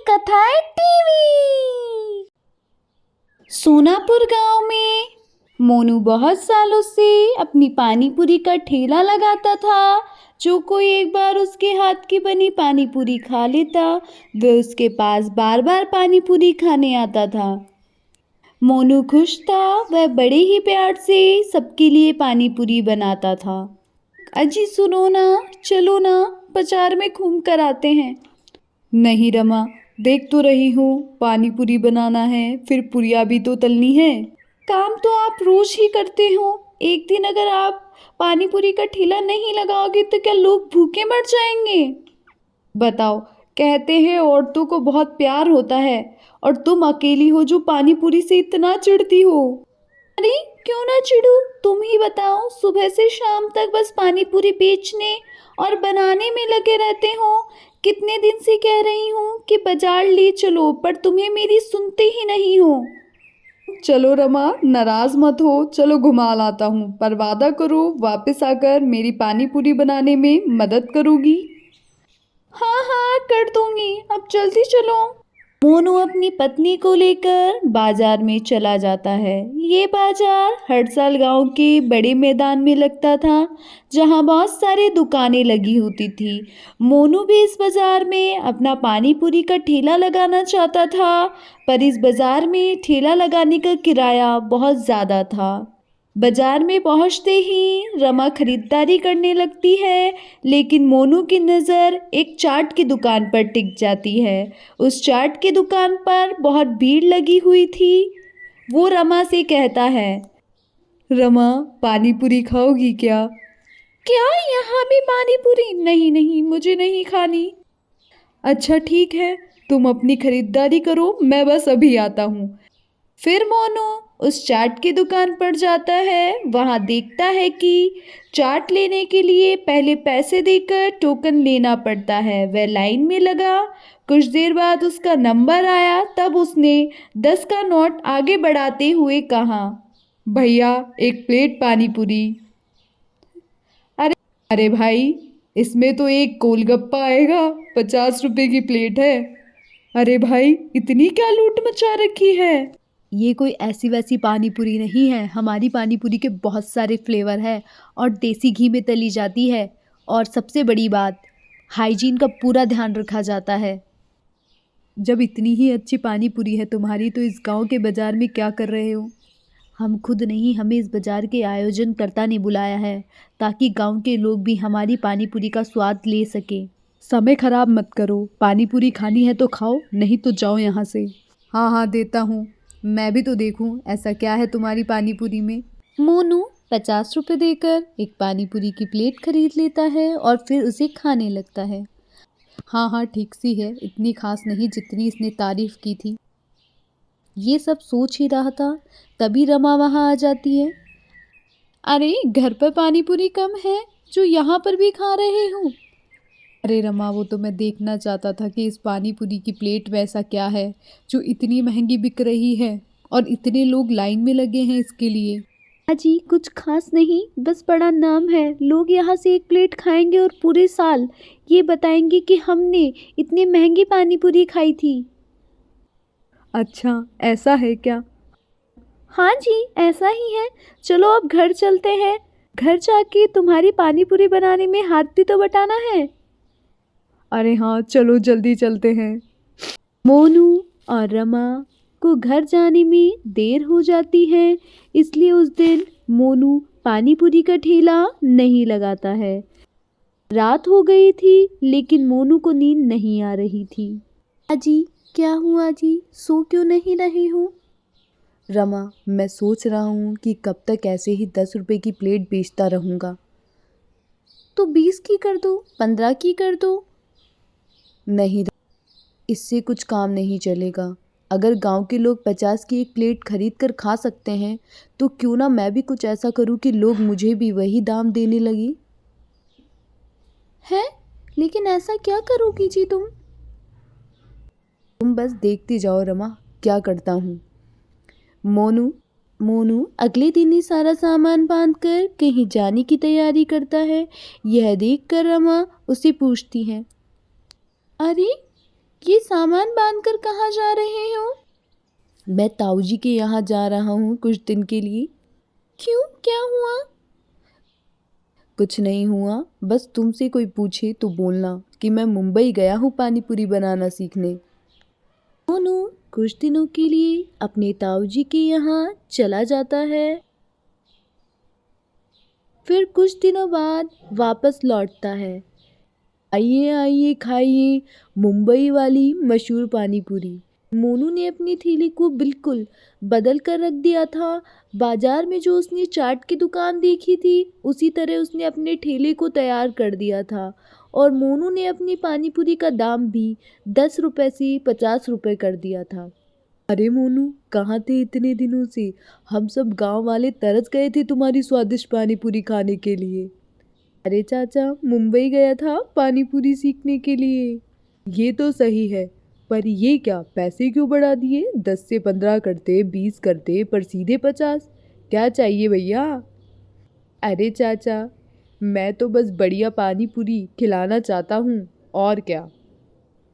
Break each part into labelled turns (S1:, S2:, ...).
S1: कथाएं टीवी। सोनापुर गांव में मोनू बहुत सालों से अपनी पानी पूरी का ठेला लगाता था। जो कोई एक बार उसके हाथ की बनी पानी पूरी खा लेता, वह उसके पास बार बार पानी पूरी खाने आता था। मोनू खुश था, वह बड़े ही प्यार से सबके लिए पानी पूरी बनाता था। अजी सुनो ना, चलो ना बाजार में घूम कर आते हैं। नहीं रमा, देख तो रही हूँ पानी पूरी बनाना है, फिर पुरिया भी तो तलनी है। काम तो आप रोज ही करते हो, एक दिन अगर आप पानी पूरी का ठेला नहीं लगाओगे तो क्या लोग भूखे मर जाएंगे? बताओ, कहते हैं औरतों को बहुत प्यार होता है और तुम अकेली हो जो पानी पूरी से इतना चिढ़ती हो। अरे क्यों ना चिढ़ू, तुम ही बताओ, सुबह से शाम तक बस पानी पूरी बेचने और बनाने में लगे रहते हो। कितने दिन से कह रही हूँ कि बाजार ले चलो, पर तुम्हें मेरी सुनते ही नहीं हो। चलो रमा, नाराज मत हो, चलो घुमा लाता हूँ, पर वादा करो वापस आकर मेरी पानी पूरी बनाने में मदद करोगी। हाँ हाँ कर दूंगी, अब जल्दी चलो। मोनू अपनी पत्नी को लेकर बाजार में चला जाता है। ये बाजार हर साल गांव के बड़े मैदान में लगता था, जहां बहुत सारी दुकानें लगी होती थी। मोनू भी इस बाजार में अपना पानी पूरी का ठेला लगाना चाहता था, पर इस बाजार में ठेला लगाने का किराया बहुत ज़्यादा था। बाजार में पहुंचते ही रमा खरीदारी करने लगती है, लेकिन मोनू की नज़र एक चाट की दुकान पर टिक जाती है। उस चाट की दुकान पर बहुत भीड़ लगी हुई थी। वो रमा से कहता है, रमा पानी पूरी खाओगी क्या? क्या यहाँ भी पानी पूरी? नहीं नहीं, मुझे नहीं खानी। अच्छा ठीक है, तुम अपनी खरीदारी करो, मैं बस अभी आता हूँ। फिर मोनू उस चाट की दुकान पर जाता है। वहाँ देखता है कि चाट लेने के लिए पहले पैसे देकर टोकन लेना पड़ता है। वह लाइन में लगा। कुछ देर बाद उसका नंबर आया, तब उसने 10 का नोट आगे बढ़ाते हुए कहा, भैया एक प्लेट पानी पूरी। अरे अरे भाई, इसमें तो एक गोलगप्पा आएगा, 50 रुपए की प्लेट है। अरे भाई, इतनी क्या लूट मचा रखी है? ये कोई ऐसी वैसी पानी पूरी नहीं है। हमारी पानी पूरी के बहुत सारे फ्लेवर है और देसी घी में तली जाती है, और सबसे बड़ी बात, हाइजीन का पूरा ध्यान रखा जाता है। जब इतनी ही अच्छी पानी पूरी है तुम्हारी, तो इस गांव के बाज़ार में क्या कर रहे हो? हम खुद नहीं, हमें इस बाज़ार के आयोजनकर्ता ने बुलाया है, ताकि गांव के लोग भी हमारी पानी पूरी का स्वाद ले सके। समय खराब मत करो, पानी पूरी खानी है तो खाओ, नहीं तो जाओ यहाँ से। हाँ हाँ देता हूँ, मैं भी तो देखूं ऐसा क्या है तुम्हारी पानी पूरी में। मोनू 50 रुपये देकर एक पानी पूरी की प्लेट खरीद लेता है और फिर उसे खाने लगता है। हाँ हाँ ठीक सी है, इतनी खास नहीं जितनी इसने तारीफ की थी। ये सब सोच ही रहा था, तभी रमा वहाँ आ जाती है। अरे घर पर पानी पूरी कम है जो यहाँ पर भी खा रहे हूँ? अरे रमा, वो तो मैं देखना चाहता था कि इस पानी पूरी की प्लेट में ऐसा क्या है जो इतनी महंगी बिक रही है और इतने लोग लाइन में लगे हैं इसके लिए। अजी कुछ खास नहीं, बस बड़ा नाम है। लोग यहाँ से एक प्लेट खाएंगे और पूरे साल ये बताएंगे कि हमने इतनी महंगी पानी पूरी खाई थी। अच्छा ऐसा है क्या? हाँ जी ऐसा ही है। चलो अब घर चलते हैं, घर जाके तुम्हारी पानी पूरी बनाने में हाथ भी तो बटाना है। अरे हाँ चलो जल्दी चलते हैं। मोनू और रमा को घर जाने में देर हो जाती है, इसलिए उस दिन मोनू पानी पूरी का ठेला नहीं लगाता है। रात हो गई थी, लेकिन मोनू को नींद नहीं आ रही थी। अजी क्या हुआ जी, सो क्यों नहीं रही हूँ? रमा, मैं सोच रहा हूँ कि कब तक ऐसे ही 10 रुपए की प्लेट बेचता रहूँगा। तो 20 की कर दो, 15 की कर दो। नहीं, इससे कुछ काम नहीं चलेगा। अगर गांव के लोग 50 की एक प्लेट खरीद कर खा सकते हैं, तो क्यों ना मैं भी कुछ ऐसा करूं कि लोग मुझे भी वही दाम देने लगे। है, लेकिन ऐसा क्या करोगी जी तुम? तुम बस देखती जाओ रमा, क्या करता हूँ। मोनू अगले दिन ही सारा सामान बांधकर कहीं जाने की तैयारी करता है। यह देखकर रमा उसे पूछती है, अरे ये सामान बांधकर कहाँ जा रहे हो? मैं ताऊ जी के यहाँ जा रहा हूँ कुछ दिन के लिए। क्यों, क्या हुआ? कुछ नहीं हुआ, बस तुमसे कोई पूछे तो बोलना कि मैं मुंबई गया हूँ पानी पूरी बनाना सीखने। मोनू कुछ दिनों के लिए अपने ताऊ जी के यहाँ चला जाता है, फिर कुछ दिनों बाद वापस लौटता है। आइए आइए खाइए मुंबई वाली मशहूर पानी पूरी। मोनू ने अपनी थैली को बिल्कुल बदल कर रख दिया था। बाजार में जो उसने चाट की दुकान देखी थी उसी तरह उसने अपने ठेले को तैयार कर दिया था और मोनू ने अपनी पानी पूरी का दाम भी 10 रुपये से 50 रुपये कर दिया था। अरे मोनू, कहाँ थे इतने दिनों से? हम सब गांव वाले तरस गए थे तुम्हारी स्वादिष्ट पानी पूरी खाने के लिए। अरे चाचा, मुंबई गया था पानी पूरी सीखने के लिए। ये तो सही है, पर ये क्या पैसे क्यों बढ़ा दिए? 10 से 15 करते, 20 करते, पर सीधे 50। क्या चाहिए भैया? अरे चाचा, मैं तो बस बढ़िया पानी पूरी खिलाना चाहता हूँ, और क्या।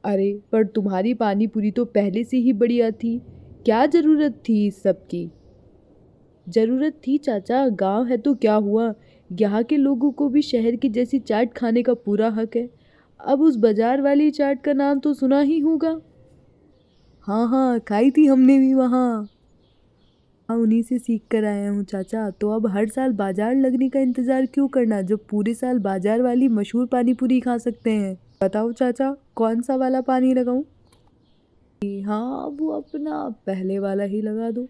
S1: अरे पर तुम्हारी पानी पूरी तो पहले से ही बढ़िया थी, क्या ज़रूरत थी इस सब की? ज़रूरत थी चाचा, गांव है तो क्या हुआ, यहाँ के लोगों को भी शहर की जैसी चाट खाने का पूरा हक है। अब उस बाजार वाली चाट का नाम तो सुना ही होगा। हाँ हाँ, खाई थी हमने भी वहाँ। हाँ, उन्हीं से सीख कर आया हूँ चाचा। तो अब हर साल बाजार लगने का इंतज़ार क्यों करना, जब पूरे साल बाजार वाली मशहूर पानी पूरी खा सकते हैं। बताओ चाचा, कौन सा वाला पानी लगाऊँ? हाँ, वो अपना पहले वाला ही लगा दो।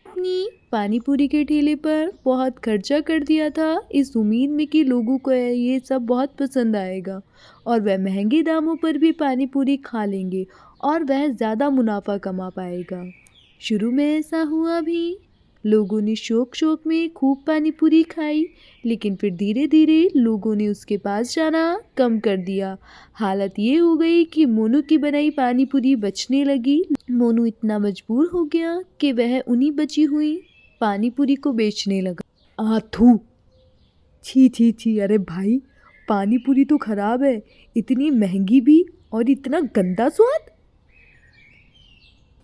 S1: अपनी पानी पूरी के ठेले पर बहुत खर्चा कर दिया था इस उम्मीद में कि लोगों को ये सब बहुत पसंद आएगा और वह महंगे दामों पर भी पानी पूरी खा लेंगे और वह ज़्यादा मुनाफा कमा पाएगा। शुरू में ऐसा हुआ भी, लोगों ने शौक शौक में खूब पानी पूरी खाई, लेकिन फिर धीरे धीरे लोगों ने उसके पास जाना कम कर दिया। हालत ये हो गई कि मोनू की बनाई पानी पूरी बचने लगी। मोनू इतना मजबूर हो गया कि वह उन्हीं बची हुई पानी पूरी को बेचने लगा। आथू, छी छी छी, अरे भाई, पानी पूरी तो खराब है, इतनी महंगी भी और इतना गंदा स्वाद।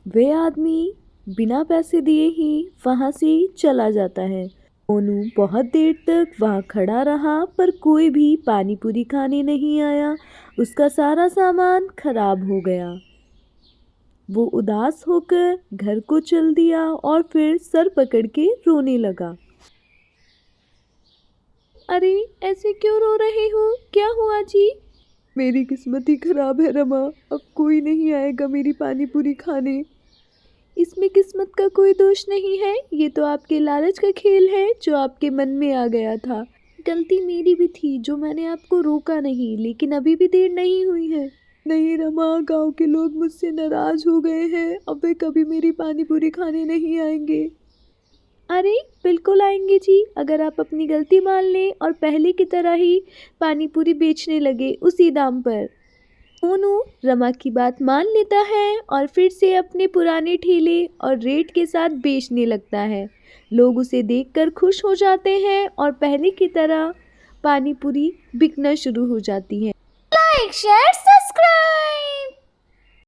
S1: वे आदमी बिना पैसे दिए ही वहाँ से चला जाता है। मोनू बहुत देर तक वहाँ खड़ा रहा पर कोई भी पानी पूरी खाने नहीं आया। उसका सारा सामान खराब हो गया। वो उदास होकर घर को चल दिया और फिर सर पकड़ के रोने लगा। अरे ऐसे क्यों रो रहे हो, क्या हुआ जी? मेरी किस्मत ही खराब है रमा, अब कोई नहीं आएगा मेरी पानी पूरी खाने। इसमें किस्मत का कोई दोष नहीं है, ये तो आपके लालच का खेल है जो आपके मन में आ गया था। गलती मेरी भी थी जो मैंने आपको रोका नहीं, लेकिन अभी भी देर नहीं हुई है। नहीं रमा, गांव के लोग मुझसे नाराज हो गए हैं, अब वे कभी मेरी पानी पूरी खाने नहीं आएंगे। अरे बिल्कुल आएंगे जी, अगर आप अपनी गलती मान लें और पहले की तरह ही पानी पूरी बेचने लगे उसी दाम पर। मोनू रमा की बात मान लेता है और फिर से अपने पुराने ठेले और रेट के साथ बेचने लगता है। लोग उसे देखकर खुश हो जाते हैं और पहले की तरह पानी पूरी बिकना शुरू हो जाती है। Like share subscribe.